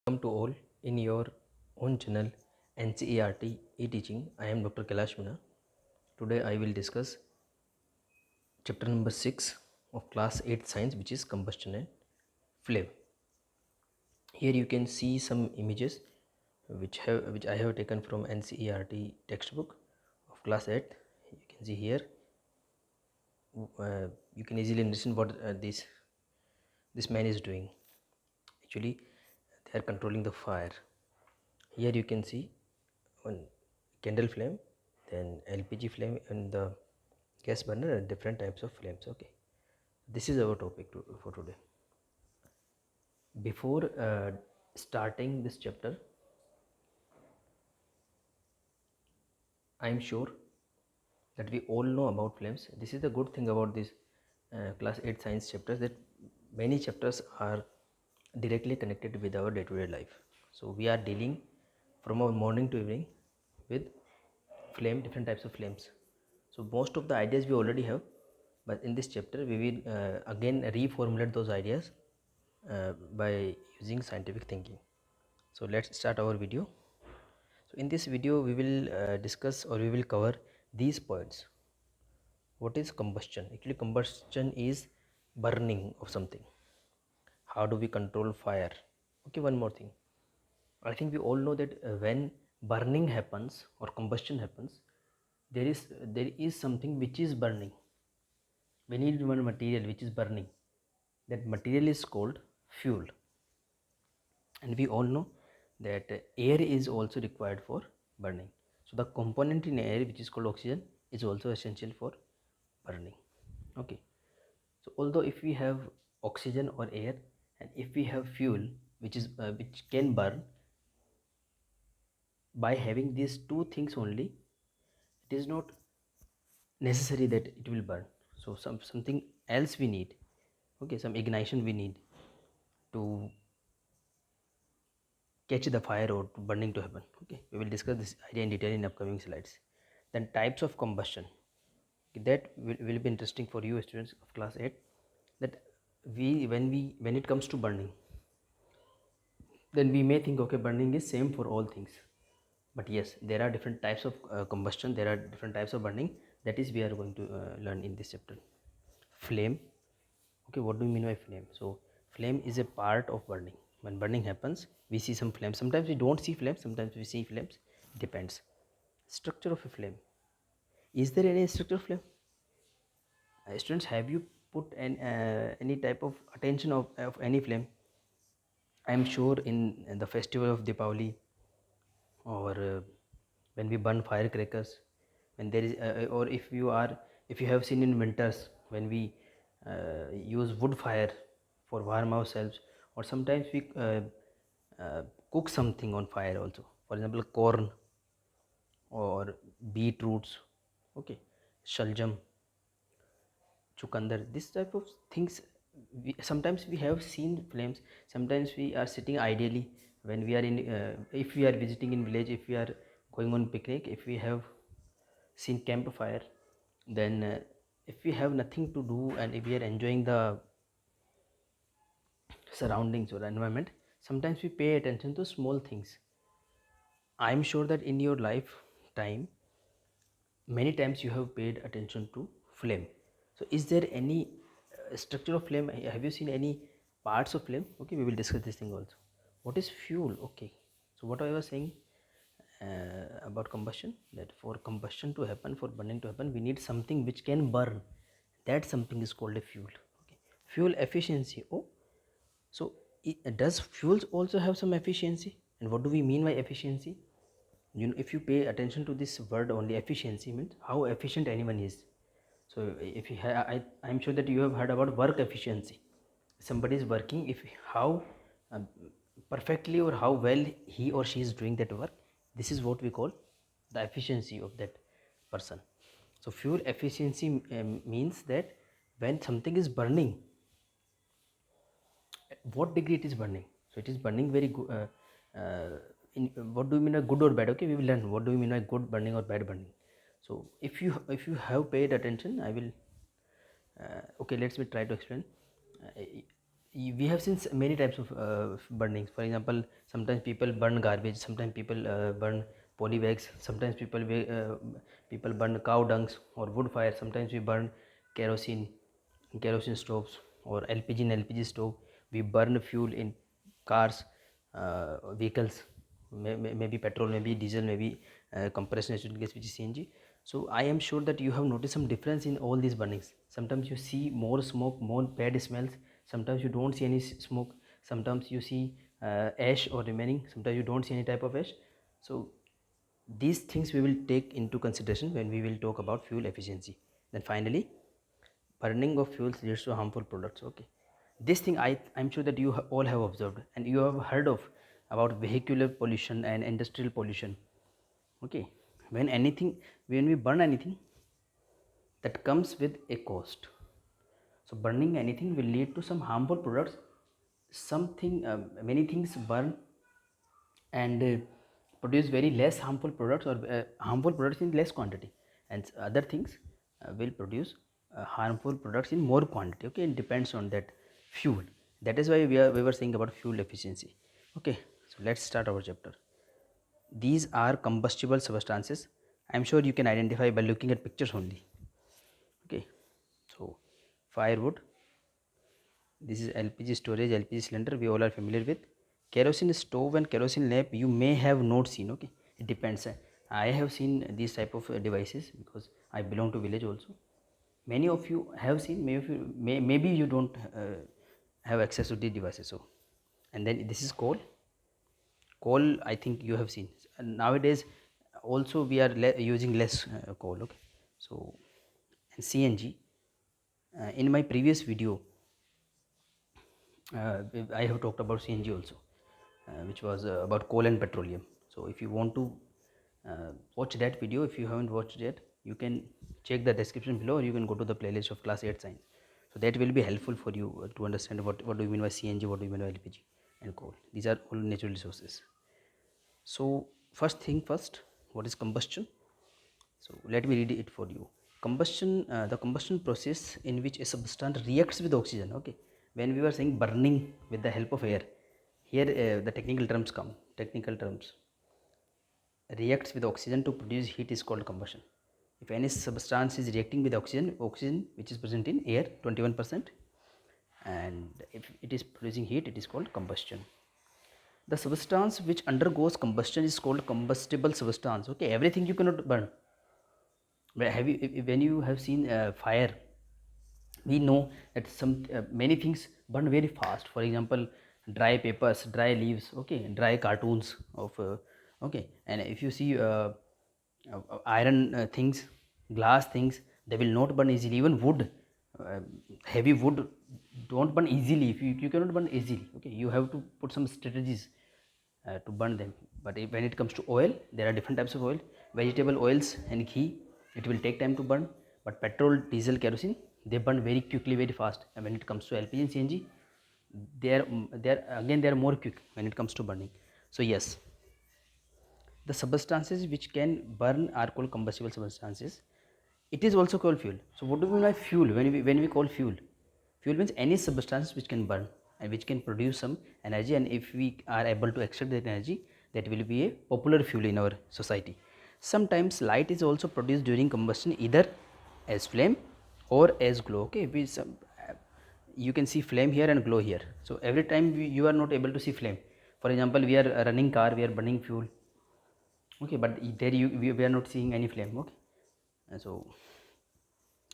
Welcome to all in your own channel NCERT e-teaching. I am Dr. Kailash Mina. Today I will discuss chapter number 6 of class 8 science, which is combustion and flame. Here you can see some images which I have taken from NCERT textbook of class 8. You can see here. You can easily understand what this man is doing. Actually, they are controlling the fire. Here you can see one candle flame, then LPG flame, and the gas burner, and different types of flames. Okay, this is our topic for today. Before starting this chapter, I am sure that we all know about flames. This is the good thing about this class 8 science chapters, that many chapters are directly connected with our day-to-day life. So we are dealing from our morning to evening with flame, different types of flames. So most of the ideas we already have, but in this chapter we will again reformulate those ideas by using scientific thinking. So let's start our video. So in this video we will discuss, or we will cover these points. What is combustion? Actually, combustion is burning of something. How do we control fire? Okay, one more thing. I think we all know that when burning happens or combustion happens, there is something which is burning. We need one material which is burning. That material is called fuel. And we all know that air is also required for burning. So the component in air which is called oxygen is also essential for burning. Okay. So although if we have oxygen or air, and if we have fuel which can burn, by having these two things only, it is not necessary that it will burn. So something else we need. Okay, some ignition we need to catch the fire or to burning to happen. Okay, we will discuss this idea in detail in upcoming slides. Then types of combustion. Okay, that will be interesting for you students of class 8. That when it comes to burning, then we may think, okay, burning is same for all things. But yes, there are different types of combustion, there are different types of burning. That is we are going to learn in this chapter. Flame. Okay, what do you mean by flame? So flame is a part of burning. When burning happens, we see some flames. Sometimes we don't see flames, sometimes we see flames. It depends. Structure of a flame. Is there any structure of flame? Students, have you put any type of attention of any flame? I am sure in the festival of Deepavali, or when we burn firecrackers, when there is or if you have seen in winters when we use wood fire for warm ourselves, or sometimes we cook something on fire also, for example corn or beetroots. Okay, shaljam, chukandar, this type of things. Sometimes we have seen flames, sometimes we are sitting ideally when we are in if we are visiting in village, if we are going on picnic, if we have seen campfire, then if we have nothing to do and if we are enjoying the surroundings or environment, sometimes we pay attention to small things. I am sure that in your lifetime many times you have paid attention to flame. So is there any structure of flame? Have you seen any parts of flame? Okay, we will discuss this thing also. What is fuel? Okay, so what I was saying about combustion, that for combustion to happen, for burning to happen, we need something which can burn. That something is called a fuel. Okay, fuel efficiency. Oh, so does fuels also have some efficiency? And what do we mean by efficiency? You know, if you pay attention to this word only, efficiency means how efficient anyone is. So if you I'm sure that you have heard about work efficiency. Somebody is working, if how um, perfectly or how well he or she is doing that work, this is what we call the efficiency of that person. So fuel efficiency means that when something is burning, what degree it is burning. So it is burning very good. What do you mean by good or bad? Okay, we will learn what do you mean by good burning or bad burning. So if you have paid attention, I will okay, let's me try to explain. we have seen many types of burnings. For example, sometimes people burn garbage, sometimes people burn poly bags, sometimes people burn cow dungs or wood fire, sometimes we burn kerosene in kerosene stoves, or LPG in LPG stove. We burn fuel in cars, vehicles, maybe petrol, maybe diesel, maybe compressed natural gas, which is CNG. So I am sure that you have noticed some difference in all these burnings. Sometimes you see more smoke, more bad smells. Sometimes you don't see any smoke. Sometimes you see ash or remaining. Sometimes you don't see any type of ash. So these things we will take into consideration when we will talk about fuel efficiency. Then finally, burning of fuels leads to harmful products. Okay, this thing I'm sure that you all have observed and you have heard of about vehicular pollution and industrial pollution. Okay, when we burn anything, that comes with a cost. So burning anything will lead to some harmful products. Many things burn and produce very less harmful products, or harmful products in less quantity, and other things will produce harmful products in more quantity. Okay, it depends on that fuel. That is why we were saying about fuel efficiency. Okay, so let's start our chapter. These are combustible substances. I am sure you can identify by looking at pictures only. Okay, so firewood, this is LPG storage, LPG cylinder, we all are familiar with. Kerosene stove and kerosene lamp you may have not seen. Okay, it depends. I have seen these type of devices because I belong to village also. Many of you have seen, maybe you don't have access to these devices. So, and then this is coal. I think you have seen. And nowadays also we are using less coal. Okay, so and CNG. In my previous video, I have talked about CNG also, which was about coal and petroleum. So if you want to watch that video, if you haven't watched it, you can check the description below, or you can go to the playlist of class 8 science. So that will be helpful for you to understand what do you mean by CNG, what do you mean by LPG and coal. These are all natural resources. So first thing first, what is combustion? So let me read it for you. Combustion, the combustion process in which a substance reacts with oxygen. Okay, when we were saying burning with the help of air, here the technical terms come. Technical terms, reacts with oxygen to produce heat is called combustion. If any substance is reacting with oxygen which is present in air 21%, and if it is producing heat, it is called combustion. The substance which undergoes combustion is called combustible substance. Okay, everything you cannot burn. When you have seen fire, we know that many things burn very fast. For example, dry papers, dry leaves, okay, dry cartoons of okay. And if you see iron things, glass things, they will not burn easily. Even wood, uh, heavy wood don't burn easily. If you cannot burn easily, okay, you have to put some strategies to burn them. But when it comes to oil, there are different types of oil. Vegetable oils and ghee, it will take time to burn. But petrol, diesel, kerosene, they burn very quickly, very fast. And when it comes to LPG and CNG, they are more quick when it comes to burning. So yes, the substances which can burn are called combustible substances. It is also called fuel. So what do we mean by fuel? When we call fuel, fuel means any substance which can burn and which can produce some energy, and if we are able to extract that energy, that will be a popular fuel in our society. Sometimes light is also produced during combustion, either as flame or as glow. Okay, you can see flame here and glow here. So every time you are not able to see flame. For example, we are running car, we are burning fuel. Okay, but there we are not seeing any flame. Okay, and so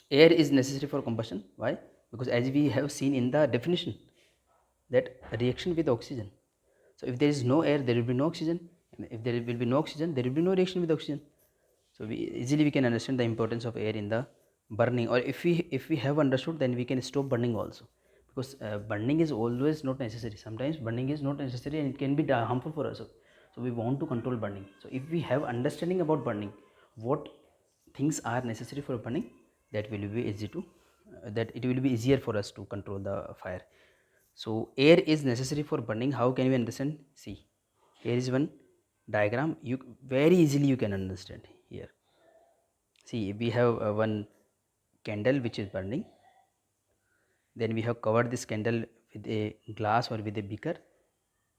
air is necessary for combustion. Why? Because as we have seen in the definition, that reaction with oxygen. So if there is no air, there will be no oxygen, and if there will be no oxygen, there will be no reaction with oxygen. So we can understand the importance of air in the burning. Or if we have understood, then we can stop burning also, because burning is always not necessary. Sometimes burning is not necessary and it can be harmful for us. So we want to control burning. So if we have understanding about burning, what things are necessary for burning, that will be easy to that it will be easier for us to control the fire. So air is necessary for burning. How can we understand? See, here is one diagram. You very easily you can understand here. See, we have one candle which is burning. Then we have covered this candle with a glass or with a beaker.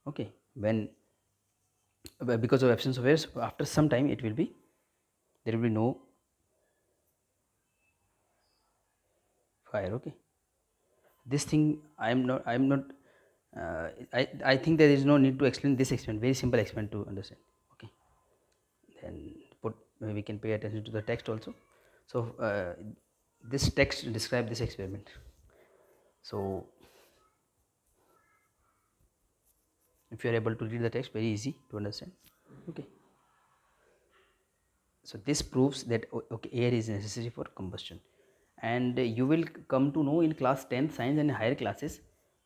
Okay, when because of absence of air, so after some time it will be, there will be no fire. Okay, this thing I'm not I think there is no need to explain this experiment, very simple experiment to understand. Okay, then put we can pay attention to the text also. So this text describe this experiment. So if you are able to read the text, very easy to understand. Okay, so this proves that okay, air is necessary for combustion, and you will come to know in class 10 science and higher classes,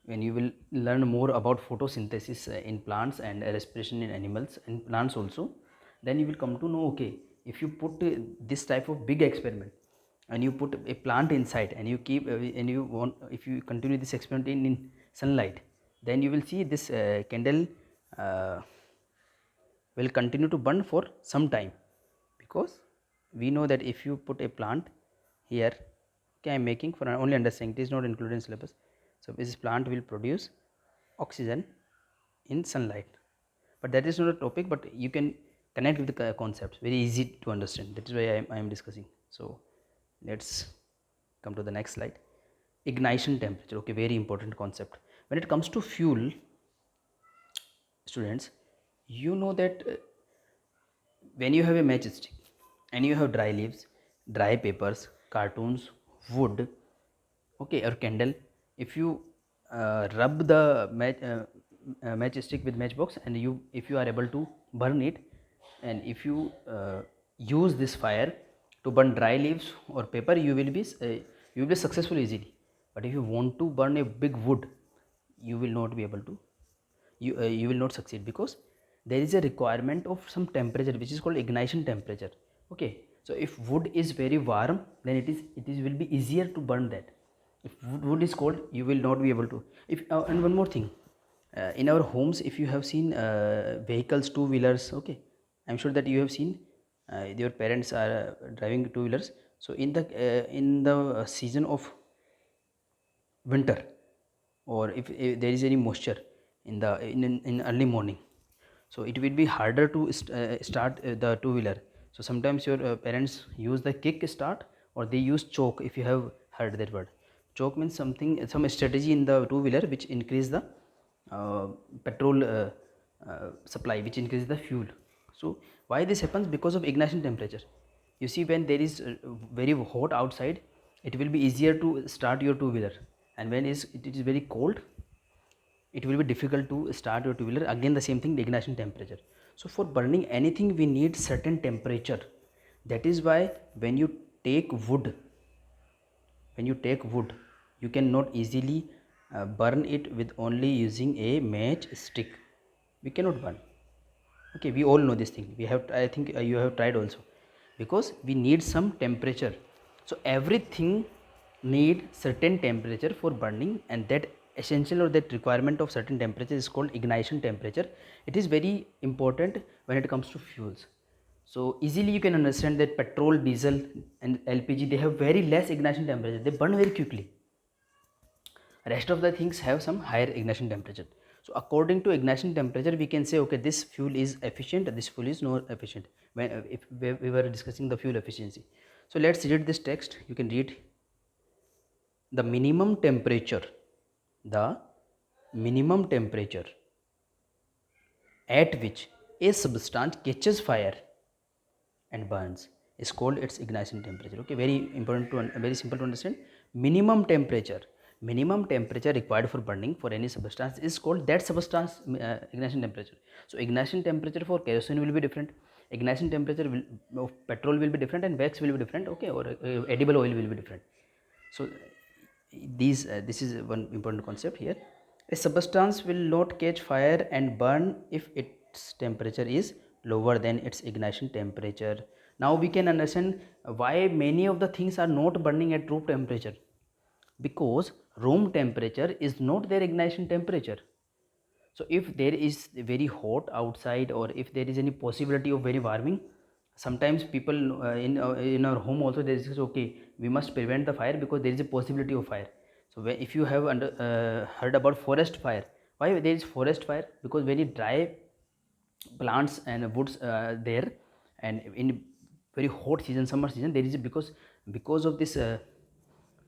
when you will learn more about photosynthesis in plants and respiration in animals and plants also. Then you will come to know, okay, if you put this type of big experiment and you put a plant inside and you keep and you want, if you continue this experiment in sunlight, then you will see this candle uh, will continue to burn for some time, because we know that if you put a plant here, okay, I am making for only understanding, it is not included in syllabus. So this plant will produce oxygen in sunlight, but that is not a topic, but you can connect with the concepts, very easy to understand, that is why I am discussing. So let's come to the next slide. Ignition temperature, okay, very important concept. When it comes to fuel, students, you know that when you have a matchstick and you have dry leaves, dry papers, cartoons, wood, okay, or candle, if you rub the matchstick with matchbox, and you, if you are able to burn it, and if you use this fire to burn dry leaves or paper, you will be successful easily. But if you want to burn a big wood, you will not be able to, you will not succeed, because there is a requirement of some temperature which is called ignition temperature. Okay, so if wood is very warm, then it is will be easier to burn that. If wood is cold, you will not be able to. If and one more thing, in our homes, if you have seen vehicles, two wheelers, okay, I'm sure that you have seen your parents are driving two wheelers. So in the season of winter, or if there is any moisture in early morning, so it will be harder to start the two wheeler. So sometimes your parents use the kick start, or they use choke, if you have heard that word. Choke means something, some strategy in the two wheeler which increase the uh, petrol supply, which increases the fuel. So why this happens? Because of ignition temperature. You see, when there is very hot outside, it will be easier to start your two wheeler, and when it is very cold, it will be difficult to start your two wheeler. Again the same thing, the ignition temperature. So for burning anything we need certain temperature. That is why when you take wood, you cannot easily burn it with only using a match stick. We cannot burn. Okay, we all know this thing, we have, I think you have tried also, because we need some temperature. So everything need certain temperature for burning, and that essential, or that requirement of certain temperature is called ignition temperature. It is very important when it comes to fuels. So easily you can understand that petrol, diesel and LPG, they have very less ignition temperature, they burn very quickly. Rest of the things have some higher ignition temperature. So according to ignition temperature, we can say, okay, this fuel is efficient, this fuel is not efficient, when if we were discussing the fuel efficiency. So let's read this text. You can read: the minimum temperature, the minimum temperature at which a substance catches fire and burns is called its ignition temperature. Okay, very important to very simple to understand. Minimum temperature required for burning for any substance is called that substance ignition temperature. So ignition temperature for kerosene will be different, ignition temperature of petrol will be different, and wax will be different, okay, or edible oil will be different. So this is one important concept here. A substance will not catch fire and burn if its temperature is lower than its ignition temperature. Now we can understand why many of the things are not burning at room temperature, because room temperature is not their ignition temperature. So if there is very hot outside, or if there is any possibility of very warming, sometimes people in our home also, they say, okay, we must prevent the fire because there is a possibility of fire. So if you have heard about forest fire, why there is forest fire? Because very dry plants and woods there, and in very hot season, summer season, there is because of this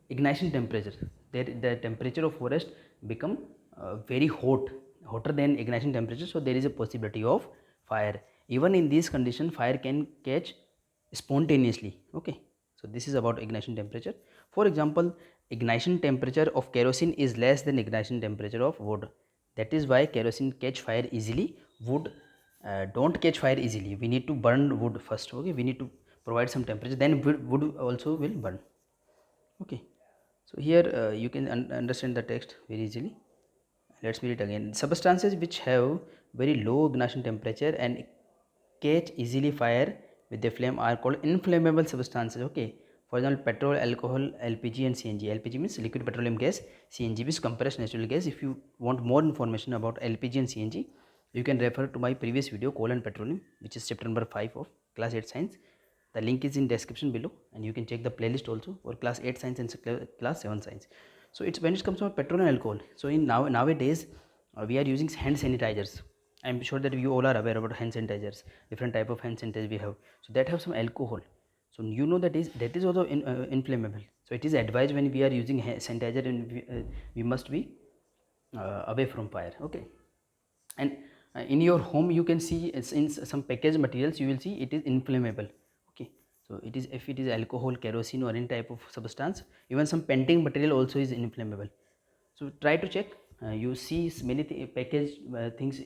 ignition temperature, there the temperature of forest become very hotter than ignition temperature, so there is a possibility of fire. Even in this condition, fire can catch spontaneously. Okay, so this is about ignition temperature. For example, ignition temperature of kerosene is less than ignition temperature of wood. That is why kerosene catch fire easily, wood don't catch fire easily. We need to burn wood first. Okay, we need to provide some temperature, then wood also will burn. Okay, so here you can understand the text very easily. Let's read it again. Substances which have very low ignition temperature and catch easily fire with the flame are called inflammable substances. Okay, for example, petrol, alcohol, LPG and CNG. LPG means liquid petroleum gas, CNG means compressed natural gas. If you want more information about LPG and CNG, you can refer to my previous video, coal and petroleum, which is chapter number 5 of class 8 science. The link is in description below, and you can check the playlist also for class 8 science and class 7 science. So it's when it comes to petrol and alcohol, so in nowadays we are using hand sanitizers. I'm sure that you all are aware about hand sanitizers, different type of hand sanitizer we have, so that have some alcohol. So you know that is also inflammable. So it is advised when we are using hand sanitizer, and we must be away from fire. Okay, and in your home you can see it's in some packaged materials, you will see it is inflammable. Okay, so it is, if it is alcohol, kerosene or any type of substance, even some painting material also is inflammable. So try to check. You see many packaged things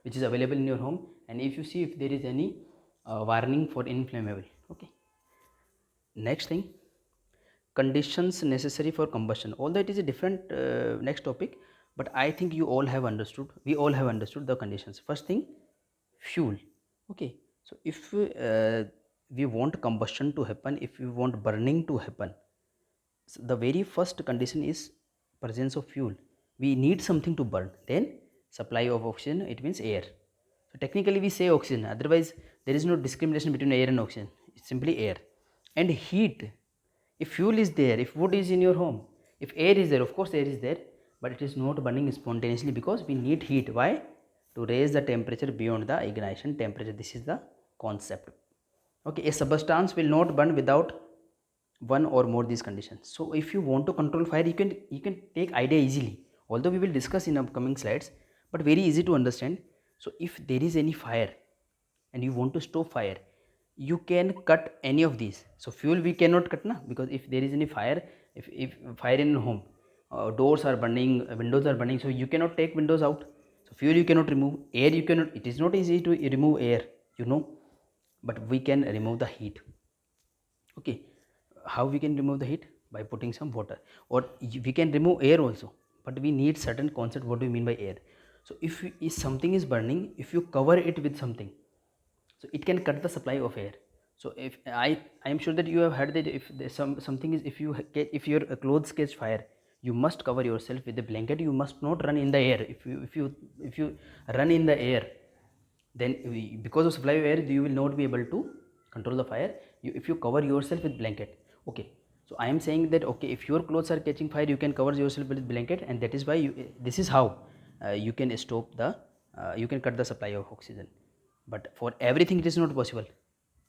which is available in your home, and if you see if there is any warning for inflammable. Okay, next thing, conditions necessary for combustion. Although it is a different next topic, but I think you all have understood, we all have understood the conditions. First thing, fuel. Okay, so if we want combustion to happen, if we want burning to happen, so the very first condition is presence of fuel. We need something to burn, then supply of oxygen, it means air. So technically we say oxygen, otherwise there is no discrimination between air and oxygen, it's simply air. And heat, if fuel is there, if wood is in your home, if air is there, of course air is there, but it is not burning spontaneously because we need heat. Why? To raise the temperature beyond the ignition temperature. This is the concept. Okay, a substance will not burn without one or more these conditions. So if you want to control fire, you can take idea easily, although we will discuss in upcoming slides, but very easy to understand. So if there is any fire and you want to stop fire, you can cut any of these. So fuel we cannot cut na, because if there is any fire, if fire in home, doors are burning, windows are burning, so you cannot take windows out. So fuel you cannot remove, air you cannot, it is not easy to remove air, you know, but we can remove the heat. Okay, how we can remove the heat? By putting some water, or we can remove air also, but we need certain concept. What do you mean by air? So if something is burning, if you cover it with something, so it can cut the supply of air. So if I am sure that you have heard that if there's something is, if your clothes catch fire, you must cover yourself with a blanket. You must not run in the air. If you run in the air, then because of supply of air, you will not be able to control the fire. If you cover yourself with blanket. Okay, so I am saying that, okay, if your clothes are catching fire, you can cover yourself with blanket, and that is why this is how you can stop the you can cut the supply of oxygen. But for everything it is not possible.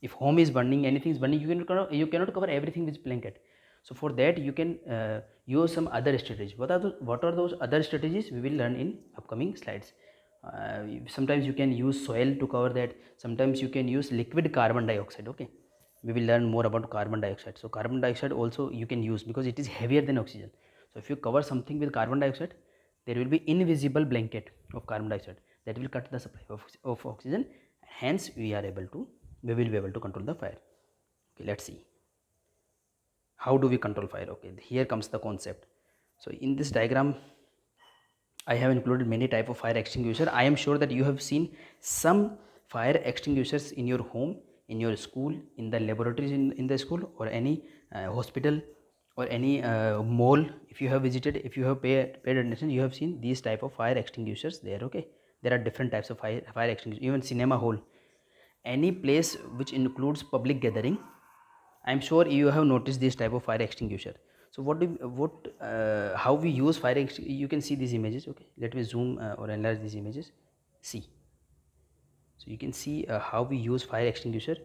If home is burning, anything is burning, you cannot cover everything with blanket. So for that you can use some other strategies. What are those other strategies? We will learn in upcoming slides. Sometimes you can use soil to cover that. Sometimes you can use liquid carbon dioxide. Okay, we will learn more about carbon dioxide. So carbon dioxide also you can use because it is heavier than oxygen. So if you cover something with carbon dioxide, there will be invisible blanket of carbon dioxide that will cut the supply of oxygen. Hence we will be able to control the fire. Okay, let's see how do we control fire. Okay, here comes the concept. So in this diagram I have included many type of fire extinguisher. I am sure that you have seen some fire extinguishers in your home, in your school, in the laboratories in the school, or any hospital, or any mall. If you have visited, if you have paid attention, you have seen these type of fire extinguishers there. Okay, there are different types of fire extinguishers. Even cinema hall, any place which includes public gathering, I am sure you have noticed this type of fire extinguisher. So how we use fire extinguisher, you can see these images. Okay, let me zoom or enlarge these images. See, so you can see how we use fire extinguisher.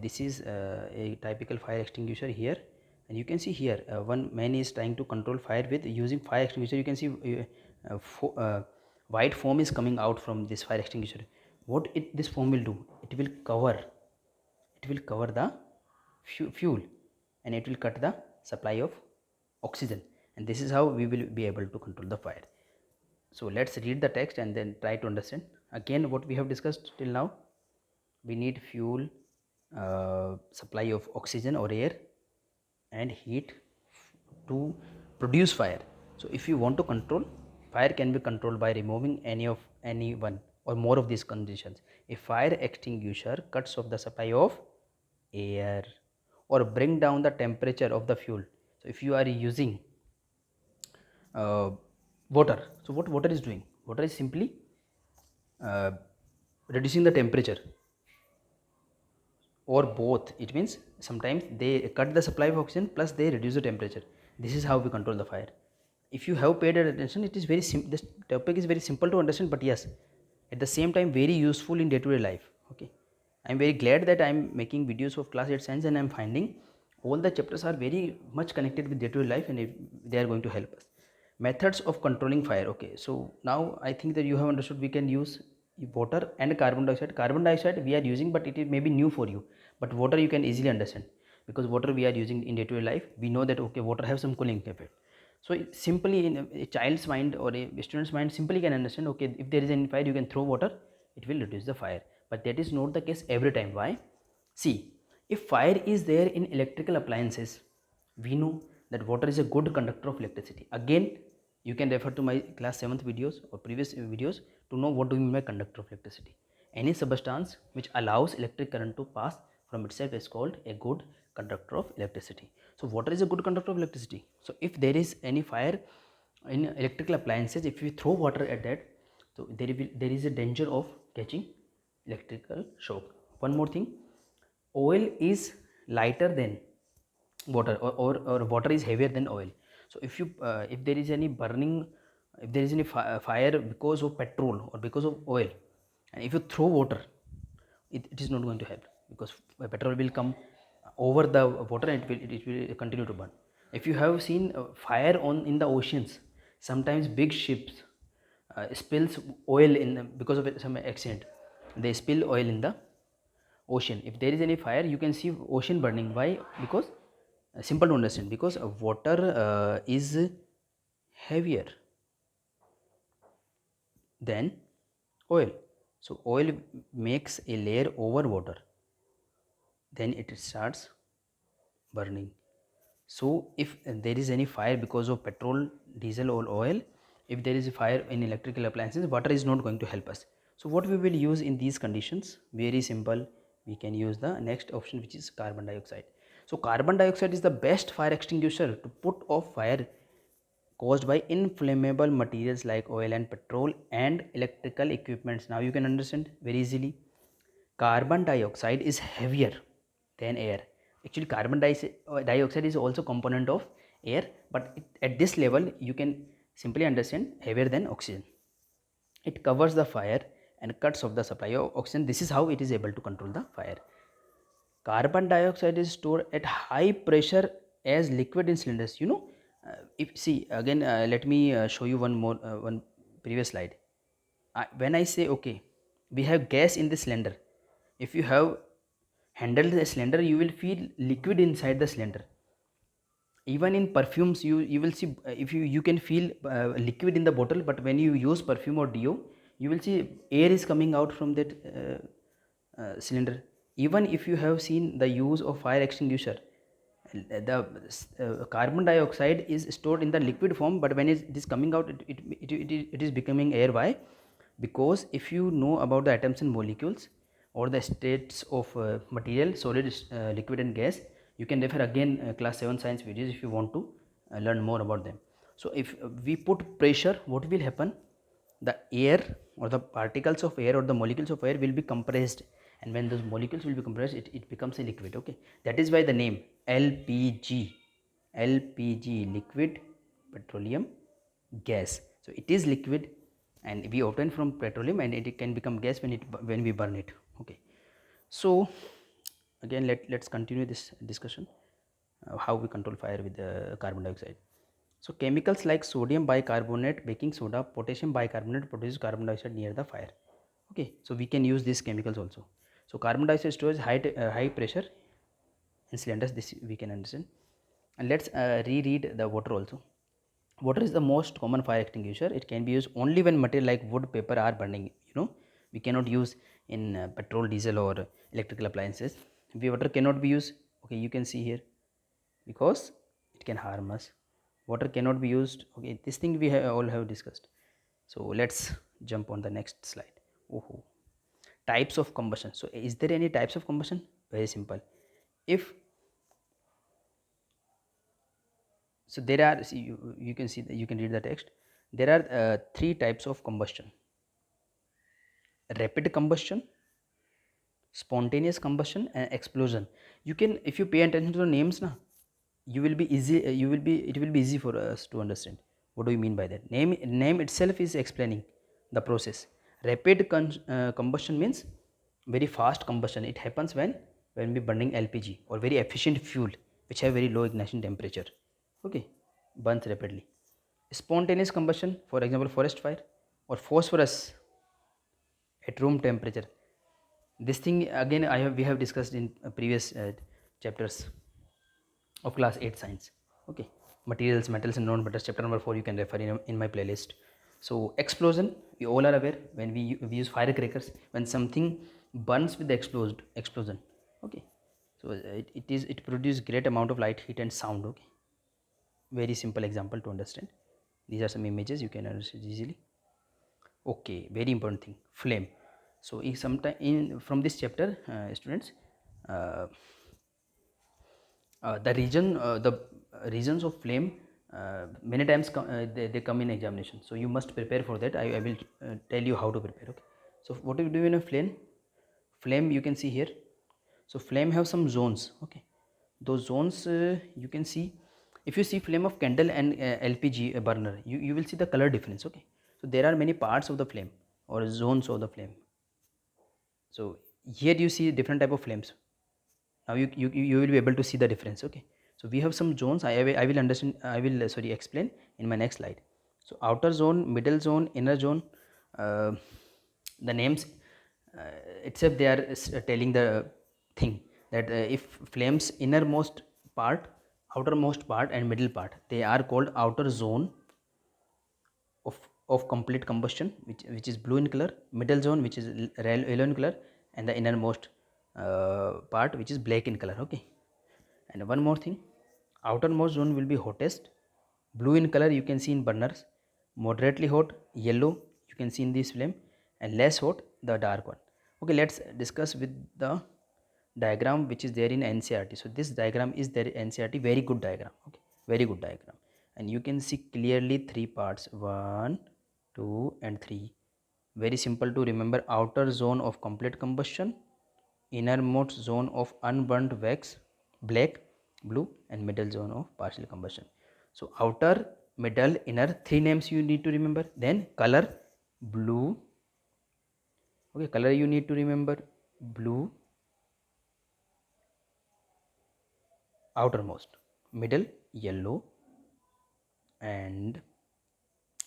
This is a typical fire extinguisher here, and you can see here one man is trying to control fire with using fire extinguisher. You can see white foam is coming out from this fire extinguisher. What this foam will do, it will cover the fuel, and it will cut the supply of oxygen, and this is how we will be able to control the fire. So let's read the text and then try to understand again what we have discussed till now. We need fuel, supply of oxygen or air, and heat to produce fire. So if you want to control fire, can be controlled by removing any one or more of these conditions. A fire extinguisher cuts off the supply of air or bring down the temperature of the fuel. So if you are using uh, water, so what water is doing, water is simply uh, reducing the temperature, or both. It means sometimes they cut the supply of oxygen plus they reduce the temperature. This is how we control the fire. If you have paid attention, it is very simple. This topic is very simple to understand, but yes, at the same time very useful in day-to-day life. Okay, I am very glad that I am making videos of class 8 science, and I am finding all the chapters are very much connected with day-to-day life, and they are going to help us. Methods of controlling fire. Okay, so now I think that you have understood we can use water and carbon dioxide. Carbon dioxide we are using, but it is maybe new for you, but water you can easily understand, because water we are using in day-to-day life. We know that okay, water have some cooling effect. So simply in a child's mind or a student's mind simply can understand, okay, if there is any fire, you can throw water, it will reduce the fire. But that is not the case every time. Why? See, if fire is there in electrical appliances, we know that water is a good conductor of electricity. Again, you can refer to my class 7th videos or previous videos to know what do we mean by conductor of electricity. Any substance which allows electric current to pass from itself is called a good conductor of electricity. So water is a good conductor of electricity. So if there is any fire in electrical appliances, if we throw water at that, so there is a danger of catching electrical shock. One more thing, oil is lighter than water, or water is heavier than oil. So if there is any burning, if there is any fire because of petrol or because of oil, and if you throw water, it is not going to help, because petrol will come over the water and it will continue to burn. If you have seen fire on in the oceans, sometimes big ships spills oil because of some accident, they spill oil in the ocean. If there is any fire, you can see ocean burning. Why? Because simple to understand, because water is heavier than oil. So oil makes a layer over water, then it starts burning. So if there is any fire because of petrol, diesel or oil, if there is a fire in electrical appliances, water is not going to help us. So what we will use in these conditions? Very simple, we can use the next option, which is carbon dioxide. So carbon dioxide is the best fire extinguisher to put off fire caused by inflammable materials like oil and petrol and electrical equipments. Now you can understand very easily. Carbon dioxide is heavier than air. Actually, dioxide is also component of air, but at this level you can simply understand heavier than oxygen. It covers the fire and cuts off the supply of oxygen. This is how it is able to control the fire. Carbon dioxide is stored at high pressure as liquid in cylinders. If see again, let me show you one previous slide. When I say okay, we have gas in the cylinder. If you have handled the cylinder, you will feel liquid inside the cylinder. Even in perfumes, you will see, if you can feel liquid in the bottle, but when you use perfume or deo, you will see air is coming out from that cylinder. Even if you have seen the use of fire extinguisher, the carbon dioxide is stored in the liquid form, but when it is coming out, it is becoming air. Why? Because if you know about the atoms and molecules or the states of material, solid, liquid and gas, you can refer again class 7 science videos if you want to learn more about them. So if we put pressure, what will happen? The air or the particles of air or the molecules of air will be compressed, and when those molecules will be compressed, it becomes a liquid. Okay, that is why the name LPG. LPG, liquid petroleum gas. So it is liquid and we obtain from petroleum, and it can become gas when we burn it. Okay, so again let's continue this discussion, how we control fire with carbon dioxide. So chemicals like sodium bicarbonate, baking soda, potassium bicarbonate produce carbon dioxide near the fire. Okay, so we can use these chemicals also. So carbon dioxide stores high pressure in cylinders, this we can understand. And let's reread the water also. Water is the most common fire extinguisher. It can be used only when material like wood, paper are burning. We cannot use in petrol, diesel, or electrical appliances. Water cannot be used. Okay, you can see here, because it can harm us. Water cannot be used. Okay, this thing we all have discussed. So let's jump on the next slide. Oh, types of combustion. So is there any types of combustion? Very simple. If so there are, see, you can see that, you can read the text. There are three types of combustion: rapid combustion, spontaneous combustion, and explosion. You can, if you pay attention to the names now, you will be easy, it will be easy for us to understand what do you mean by that. Name itself is explaining the process. Rapid combustion means very fast combustion. It happens when we burning LPG or very efficient fuel which have very low ignition temperature. Okay, burns rapidly. Spontaneous combustion, for example forest fire or phosphorus at room temperature. This thing again we have discussed in previous chapters of class 8 science. Okay, materials, metals and non-metals, chapter number 4, you can refer in my playlist. So explosion, we all are aware, when we use firecrackers, when something burns with the explosion. Okay, so it produces great amount of light, heat and sound. Okay, very simple example to understand. These are some images you can understand easily. Okay, very important thing, flame. So in sometime in from this chapter, students, uh, the regions of flame many times they come in examination, so you must prepare for that. I will tell you how to prepare. Okay, so what do you do in a flame you can see here. So flame have some zones. Okay, those zones you can see. If you see flame of candle and LPG burner, you will see the color difference. Okay, so there are many parts of the flame or zones of the flame. So here you see different type of flames. Now you will be able to see the difference. Okay, so we have some zones. I will understand, I will sorry explain in my next slide. So outer zone, middle zone, inner zone, uh, the names itself they are telling the thing that if flames innermost part, outermost part and middle part, they are called outer zone of complete combustion, which is blue in color, middle zone which is yellow in color, and the innermost part which is black in color. Okay, and one more thing, outermost zone will be hottest, blue in color you can see in burners, moderately hot yellow you can see in this flame, and less hot the dark one. Okay, let's discuss with the diagram which is there in NCERT. So this diagram is there in NCERT, very good diagram. Okay, very good diagram, and you can see clearly three parts, 1, 2 and 3. Very simple to remember: outer zone of complete combustion, innermost zone of unburnt wax black, blue, and middle zone of partial combustion. So outer, middle, inner, three names you need to remember. Then color, blue. Okay, color you need to remember, blue, outermost, middle yellow, and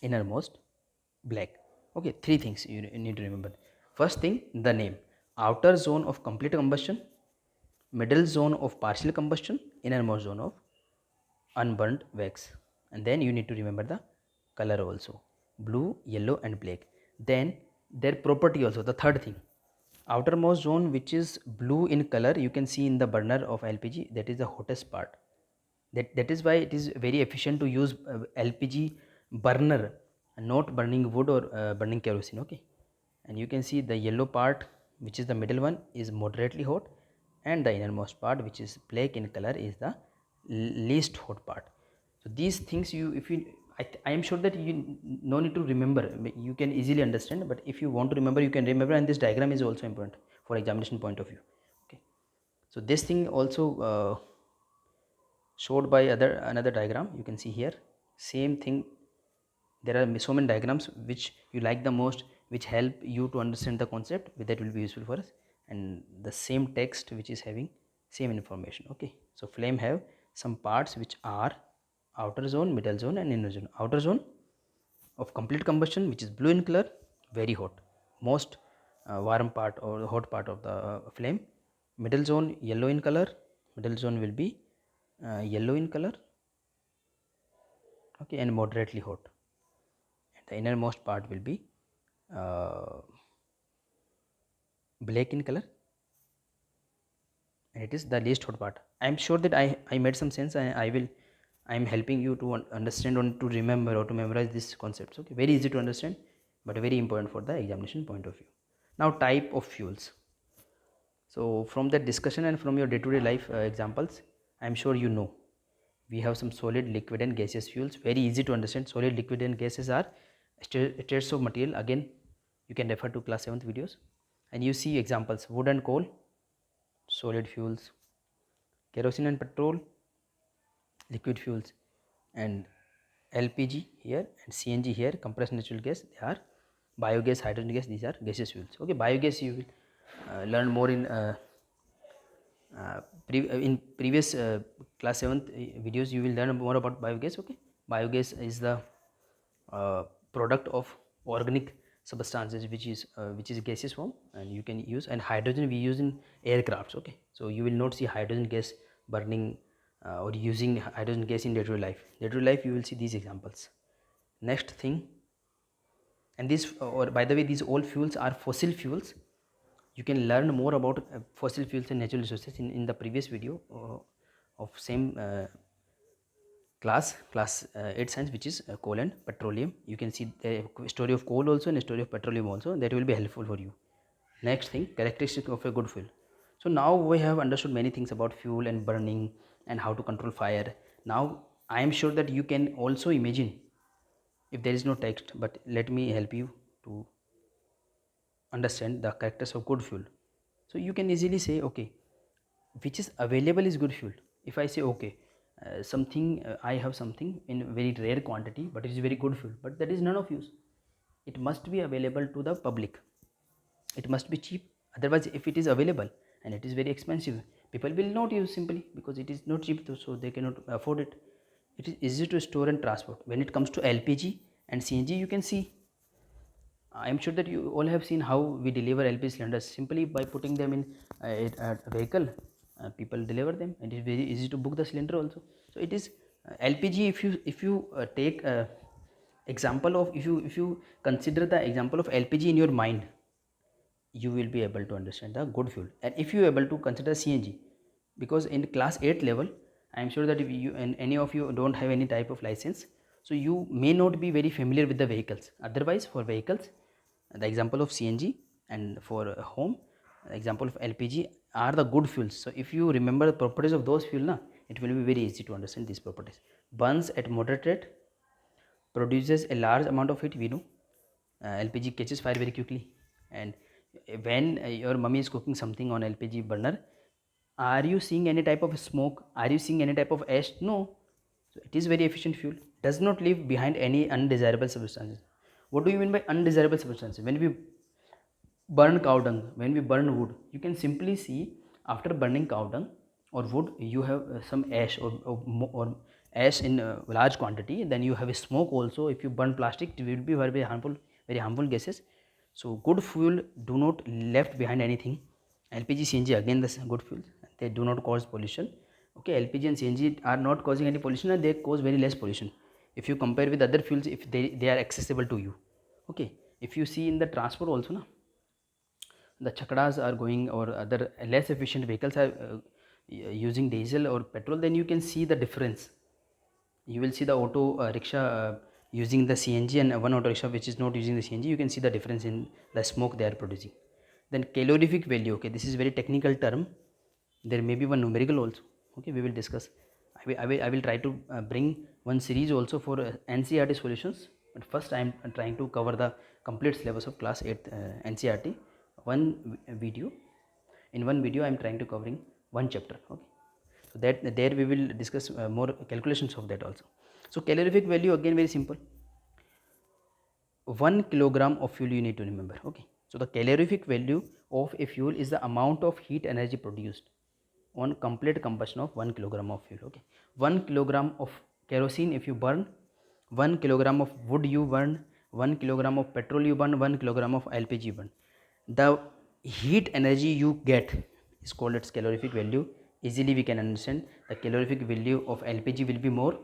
innermost black. Okay, three things you need to remember. First thing, the name: outer zone of complete combustion, middle zone of partial combustion, innermost zone of unburnt wax. And then you need to remember the color also, blue, yellow and black. Then their property also, the third thing, outermost zone which is blue in color, you can see in the burner of LPG, that is the hottest part. That is why it is very efficient to use LPG burner, not burning wood or burning kerosene. Okay, and you can see the yellow part which is the middle one is moderately hot, and the innermost part which is black in color is the least hot part. So these things you, if you, I am sure that you no need to remember, you can easily understand, but if you want to remember you can remember, and this diagram is also important for examination point of view. Okay, so this thing also showed by another diagram. You can see here same thing. There are so many diagrams which you like the most, which help you to understand the concept, that will be useful for us, and the same text which is having same information. Okay, so flame have some parts which are outer zone, middle zone and inner zone. Outer zone of complete combustion, which is blue in color, very hot, most warm part or the hot part of the flame. Middle zone yellow in color, middle zone will be yellow in color, okay, and moderately hot. And the innermost part will be black in color, and it is the least hot part. I am sure that I made some sense. I am helping you to understand or to remember or to memorize these concepts. Okay, very easy to understand, but very important for the examination point of view. Now, type of fuels. So from that discussion and from your day-to-day life examples, I am sure you know we have some solid, liquid and gaseous fuels. Very easy to understand. Solid, liquid and gases are states of material. Again, you can refer to class 7th videos, and you see examples: wood and coal, solid fuels; kerosene and petrol, liquid fuels; and LPG here and CNG here, compressed natural gas, they are biogas, hydrogen gas, these are gaseous fuels. Okay, biogas you will learn more in previous class 7th videos. You will learn more about biogas. Okay, biogas is the product of organic substances which is gaseous form, and you can use. And hydrogen we use in aircrafts. Okay, so you will not see hydrogen gas burning or using hydrogen gas in day-to-day life. Day-to-day life you will see these examples. Next thing, and this or by the way, these all fuels are fossil fuels. You can learn more about fossil fuels and natural resources in the previous video of same class 8 science, which is coal and petroleum. You can see the story of coal also and the story of petroleum also. That will be helpful for you. Next thing, characteristic of a good fuel. So now we have understood many things about fuel and burning and how to control fire. Now I am sure that you can also imagine, if there is no text, but let me help you to understand the characters of good fuel. So you can easily say, okay, which is available is good fuel. If I say, okay, something I have something in very rare quantity, but it is very good fuel, but that is none of use. It must be available to the public. It must be cheap. Otherwise, if it is available and it is very expensive, people will not use simply because it is not cheap, so they cannot afford it. It is easy to store and transport. When it comes to LPG and CNG, you can see, I am sure that you all have seen how we deliver LPG cylinders simply by putting them in a vehicle. People deliver them, and it is very easy to book the cylinder also. So it is LPG. If you take example of, if you consider the example of LPG in your mind, you will be able to understand the good fuel. And if you are able to consider CNG, because in class 8 level, I am sure that if you and any of you don't have any type of license, so you may not be very familiar with the vehicles. Otherwise, for vehicles, the example of CNG, and for home, the example of LPG are the good fuels. So if you remember the properties of those fuel, it will be very easy to understand these properties. Burns at moderate rate, produces a large amount of heat. We know LPG catches fire very quickly. And when your mummy is cooking something on LPG burner, are you seeing any type of smoke? Are you seeing any type of ash? No. So it is very efficient fuel. Does not leave behind any undesirable substances. What do you mean by undesirable substances? When we burn cow dung, when we burn wood, you can simply see after burning cow dung or wood, you have some ash or ash in large quantity. Then you have a smoke also. If you burn plastic, it will be very harmful gases. So good fuel do not left behind anything. LPG, CNG again the good fuels. They do not cause pollution. Okay, LPG and CNG are not causing any pollution, and they cause very less pollution if you compare with other fuels, if they are accessible to you. Okay, if you see in the transport also, the chakras are going, or other less efficient vehicles are using diesel or petrol, then you can see the difference. You will see the auto rickshaw using the CNG, and one auto rickshaw which is not using the CNG. You can see the difference in the smoke they are producing. Then calorific value, okay, this is very technical term. There may be one numerical also. Okay, we will discuss. I will try to bring one series also for NCERT solutions, but first I am trying to cover the complete syllabus of class 8 NCERT. One video, in one video I am trying to covering one chapter. Okay, So that there we will discuss more calculations of that also. So calorific value again very simple. 1 kilogram of fuel you need to remember. Okay, so the calorific value of a fuel is the amount of heat energy produced on complete combustion of 1 kilogram of fuel. Okay, 1 kilogram of kerosene if you burn, 1 kilogram of wood you burn, 1 kilogram of petrol you burn, 1 kilogram of LPG you burn, the heat energy you get is called its calorific value. Easily we can understand the calorific value of LPG will be more,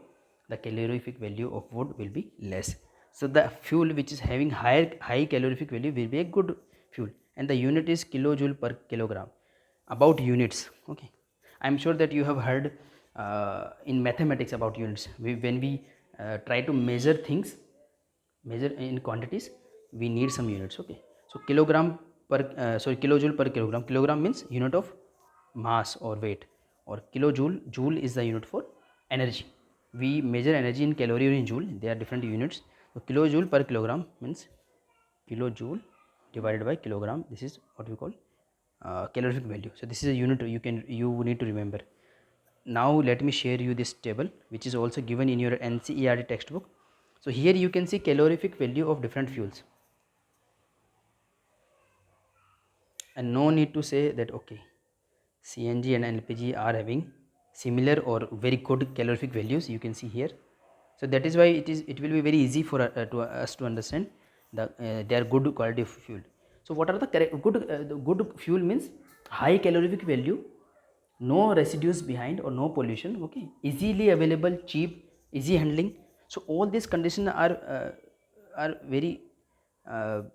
the calorific value of wood will be less. So the fuel which is having high calorific value will be a good fuel, and the unit is kilojoule per kilogram. About units, okay, I am sure that you have heard in mathematics about units. When we try to measure things, measure in quantities, we need some units. Okay, so kilogram per kilojoule per kilogram. Kilogram means unit of mass or weight, or kilojoule, joule is the unit for energy. We measure energy in calorie or in joule, they are different units. So kilojoule per kilogram means kilojoule divided by kilogram. This is what we call calorific value. So this is a unit you need to remember. Now let me share you this table which is also given in your NCERT textbook. So here you can see calorific value of different fuels, and no need to say that okay, CNG and LPG are having similar or very good calorific values. You can see here. So that is why it will be very easy for to us to understand they are good quality of fuel. So what are the good fuel means high calorific value, no residues behind or no pollution. Okay, easily available, cheap, easy handling. So all these conditions are very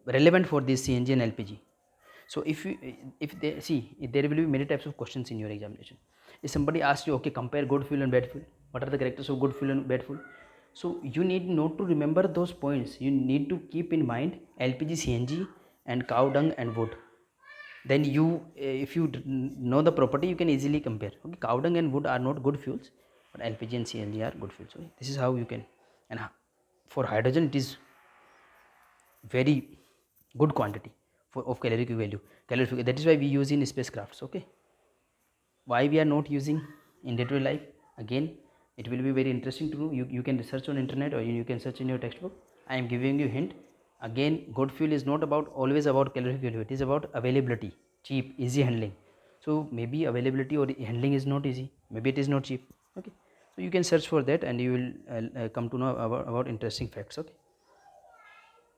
relevant for this CNG and LPG. So if they see, there will be many types of questions in your examination. If somebody asks you, okay, compare good fuel and bad fuel, what are the characters of good fuel and bad fuel? So you need not to remember those points. You need to keep in mind LPG, CNG and cow dung and wood. Then you, if you know the property, you can easily compare. Okay, cow dung and wood are not good fuels, but LPG and CNG are good fuels. So this is how you can. And for hydrogen, it is very good quantity of calorific value. Calorific, that is why we use in spacecrafts. Okay, why we are not using in day-to-day life? Again, it will be very interesting to know. You can research on internet, or you can search in your textbook. I am giving you hint. Again, good fuel is not about always about calorific value. It is about availability, cheap, easy handling. So maybe availability or handling is not easy, maybe it is not cheap. Okay, so you can search for that and you will come to know about interesting facts. Okay,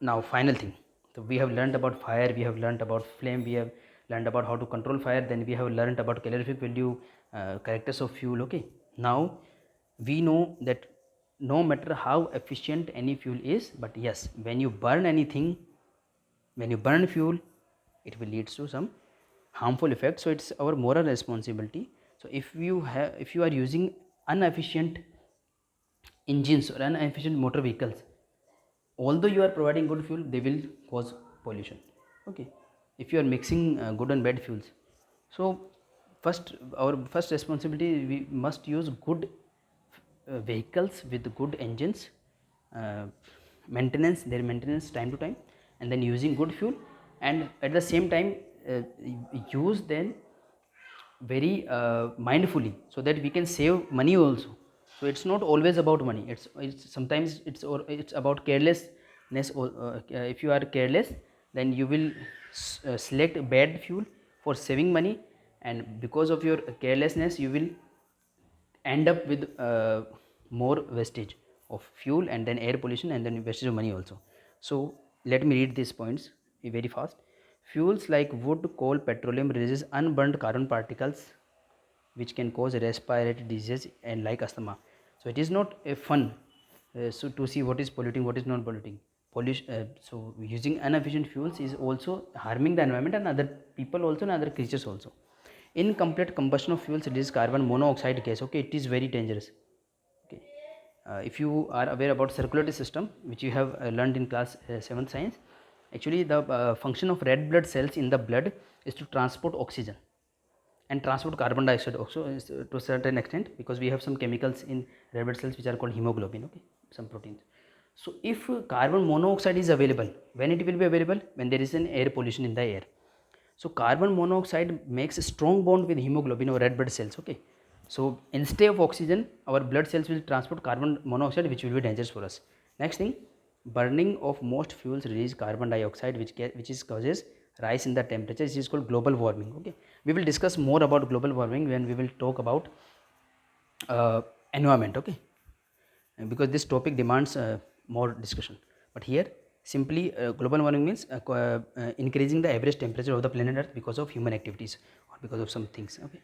now final thing. So we have learned about fire, we have learned about flame, we have learned about how to control fire, then we have learned about calorific value, characters of fuel. Okay, now we know that no matter how efficient any fuel is, but yes, when you burn anything, when you burn fuel, it will lead to some harmful effects. So it's our moral responsibility. So if you are using inefficient engines or inefficient motor vehicles, although you are providing good fuel, they will cause pollution. Okay, if you are mixing good and bad fuels, so our first responsibility, we must use good vehicles with good engines, uh, their maintenance time to time, and then using good fuel, and at the same time use then very mindfully, so that we can save money also. So it's not always about money, it's sometimes it's about carelessness. Or if you are careless, then you will select bad fuel for saving money, and because of your carelessness you will end up with more wastage of fuel, and then air pollution, and then wastage of money also. So let me read these points very fast. Fuels like wood, coal, petroleum releases unburned carbon particles which can cause respiratory disease and like asthma. So it is not a fun so to see what is polluting, what is not polluting. So using inefficient fuels is also harming the environment and other people also and other creatures also. Incomplete combustion of fuels releases carbon monoxide gas. Okay, it is very dangerous. Okay, if you are aware about circulatory system, which you have learned in class 7th science, actually the function of red blood cells in the blood is to transport oxygen and transport carbon dioxide also to a certain extent, because we have some chemicals in red blood cells which are called hemoglobin. Okay, some proteins. So if carbon monoxide is available, when it will be available? When there is an air pollution in the air. So carbon monoxide makes a strong bond with hemoglobin or red blood cells. Okay, So instead of oxygen, our blood cells will transport carbon monoxide, which will be dangerous for us. Next thing, burning of most fuels release carbon dioxide, which is causes rise in the temperature. This is called global warming. Okay, we will discuss more about global warming when we will talk about environment. Okay, because this topic demands more discussion. But here, simply global warming means increasing the average temperature of the planet Earth because of human activities or because of some things. Okay,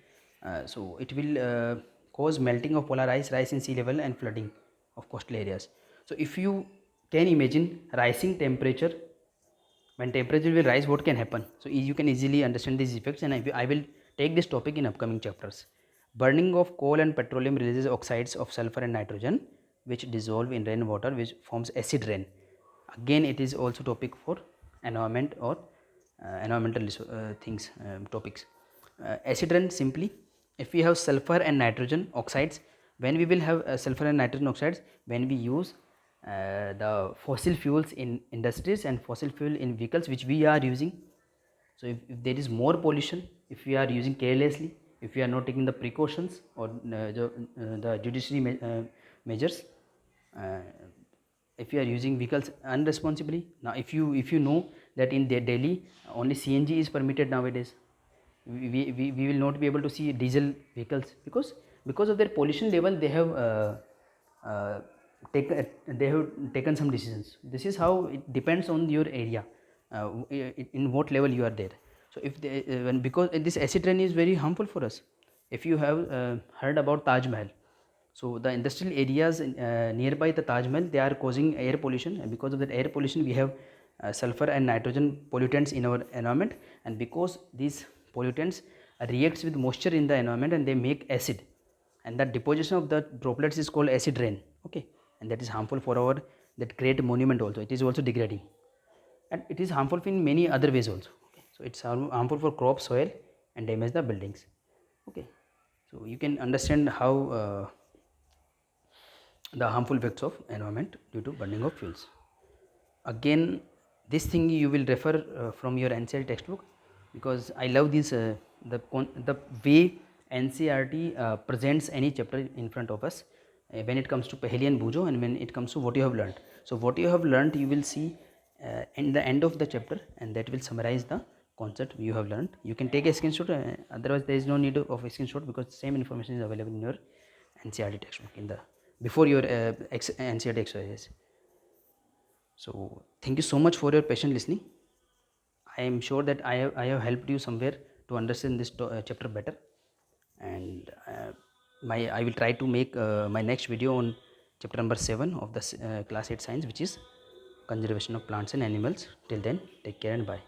so it will cause melting of polar ice, rise in sea level, and flooding of coastal areas. So if you can imagine rising temperature, when temperature will rise, what can happen? So you can easily understand these effects, and I will take this topic in upcoming chapters. Burning of coal and petroleum releases oxides of sulfur and nitrogen, which dissolve in rainwater, which forms acid rain. Again, it is also topic for environment or environmental things, topics. Acid rain, simply, if we have sulfur and nitrogen oxides, when we will have sulfur and nitrogen oxides, when we use the fossil fuels in industries and fossil fuel in vehicles which we are using. So if there is more pollution, if we are using carelessly, if we are not taking the precautions or the judiciary measures, uh, if you are using vehicles unresponsibly. Now if you know that in Delhi only CNG is permitted nowadays, we will not be able to see diesel vehicles because of their pollution level. They have uh, they have taken some decisions. This is how it depends on your area, in what level you are there. So if they, because this acid rain is very harmful for us. If you have heard about Taj Mahal, so the industrial areas nearby the Taj Mahal, they are causing air pollution, and because of that air pollution we have sulfur and nitrogen pollutants in our environment, and because these pollutants reacts with moisture in the environment and they make acid, and that deposition of the droplets is called acid rain. Okay, and that is harmful for our, that great monument also, it is also degrading, and it is harmful in many other ways also. Okay, so it's harmful for crop, soil, and damage the buildings. Okay, so you can understand how the harmful effects of environment due to burning of fuels. Again, this thing you will refer from your NCERT textbook, because I love this the way NCERT presents any chapter in front of us, when it comes to Paheli and Bujo, and when it comes to what you have learnt. So what you have learnt you will see in the end of the chapter, and that will summarize the concept you have learnt. You can take a screenshot, otherwise there is no need of a screenshot, because same information is available in your NCERT textbook in the before your NCERT exercises. So thank you so much for your patient listening. I am sure that I have helped you somewhere to understand this chapter better, and I will try to make my next video on chapter number 7 of the class 8 science, which is conservation of plants and animals. Till then, take care and bye.